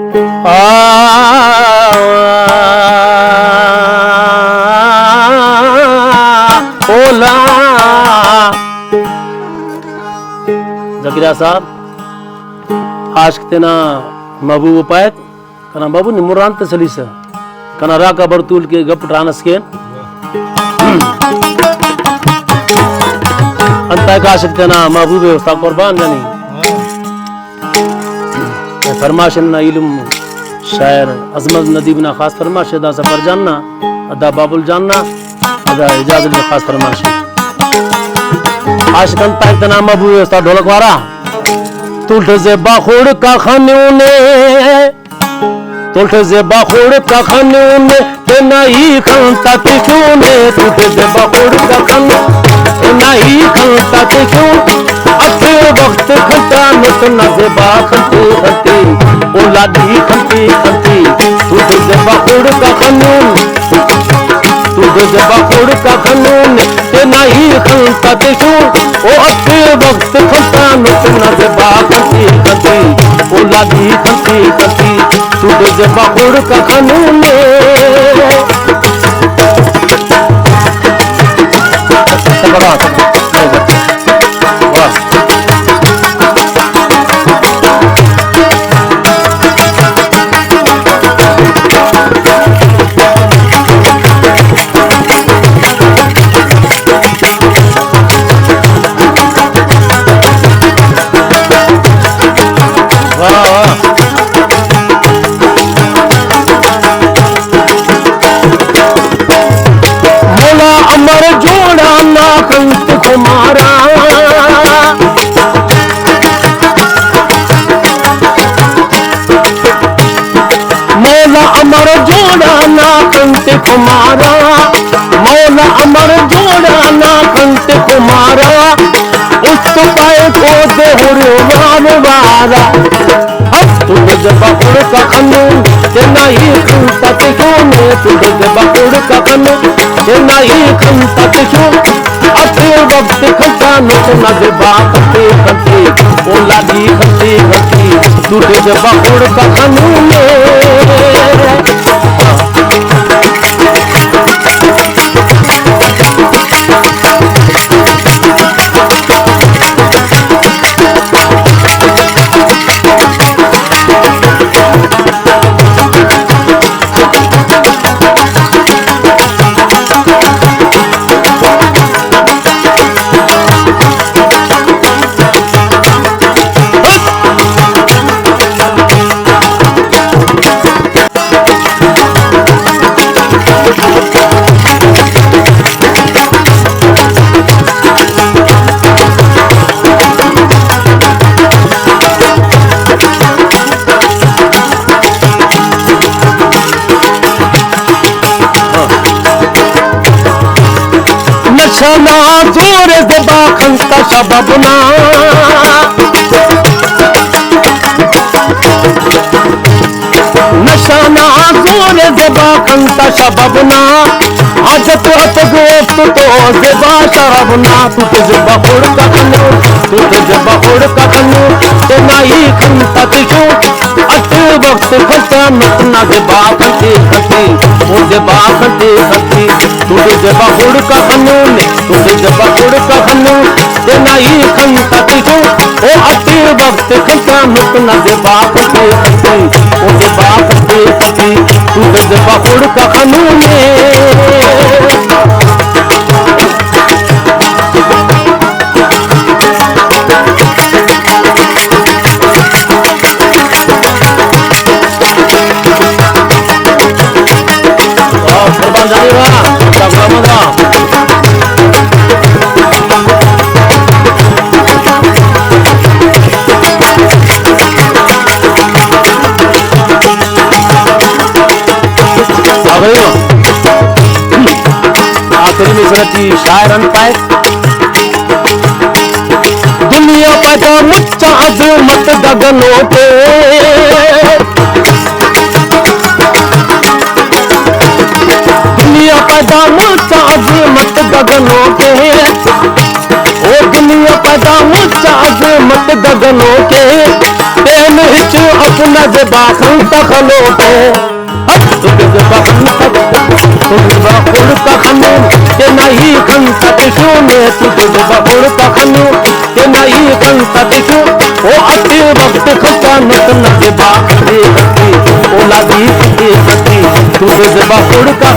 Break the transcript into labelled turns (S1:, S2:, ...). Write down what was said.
S1: ओला जकिरा साहब आशकतेना महबूब पायत कना बाबू ने मुरांत सलीसा कना राका बरतूल के गप ट्रानस के अंता का आशकतेना महबूब उस्ताद कुर्बान जानी फरमाशन ना इल्म शायर अजमत नदीब ना खास फरमाश अदा सफर जानना अदा बाबुल जानना अदा इजाजत में खास फरमाश आशिकन तक तना महबूब उस्ताद ढोलक वारा तुल्ठ से बाखोड़ का खाने ने तुल्ठ से बाखोड़ का खाने ने ते नहीं खानता ते क्यों ने तुल्ठ से बाखोड़ का खाने नहीं खानता ते क्यों अते वक्त खता नत नजे बाखते खते औलादी खती खती तुल्ठ से बाखोड़ का खाने तुझे जब बाखोड़ का कानून ते नहीं खानता ते क्यों ओ अते वक्त खता नत नजे बाखते खते औलादी खती खती तुझे जब बाखोड़ का कानून कुमारा मौला अमर जोड़ा ना कंट कुमारा उस पाए को दे हुरमान वाला तुझे जब बाखोड़ का कानून ते नहीं खानता ते क्यों ने तुझे जब बाखोड़ का कानून ते नहीं खानता ते क्यों अते वक्त खता नत नजे बाखते खते औलादी खती खती तुझे जब बाखोड़ का कानून नशा जोर से बाखंता सबबना नशा जोर से बाखंता सबबना आज तो गोफ्त तो ज़ेबा शरबना तुझे जब बाखोड़ का खनो तुझे जब बाखोड़ का खनो ते नहीं खनता ते क्यों अते वक्त खता नत नजे बाखते खते ओ जे बाखते खते तुझे जब बाखोड़ का खनो ने तुझे जब बाखोड़ का खनो ते नहीं खनता ते क्यों ओ अते वक्त खता नत नजे बाखते खते ओ जे बाखते खते तुझे जब बाखोड़ का खनो ने आखिरी में सुनती शायर पाए दुनिया पैदा मुच्चा अजमत गगनों पे दुनिया पैदा मुच्चा अजमत गगनों पे ओ दुनिया पैदा मुच्चा अजमत गगनों के तेन हिच अपना जबा खंता खलोटे तुझे जबा खुड़ का खनू ते नहीं खंता तिशू ने तुझे जबा खुड़ का खनू ते नहीं खंता तिशू ओ अति वक्त खता नत न जबा रे गति ओ लागी के गति तुझे जबा खुड़ का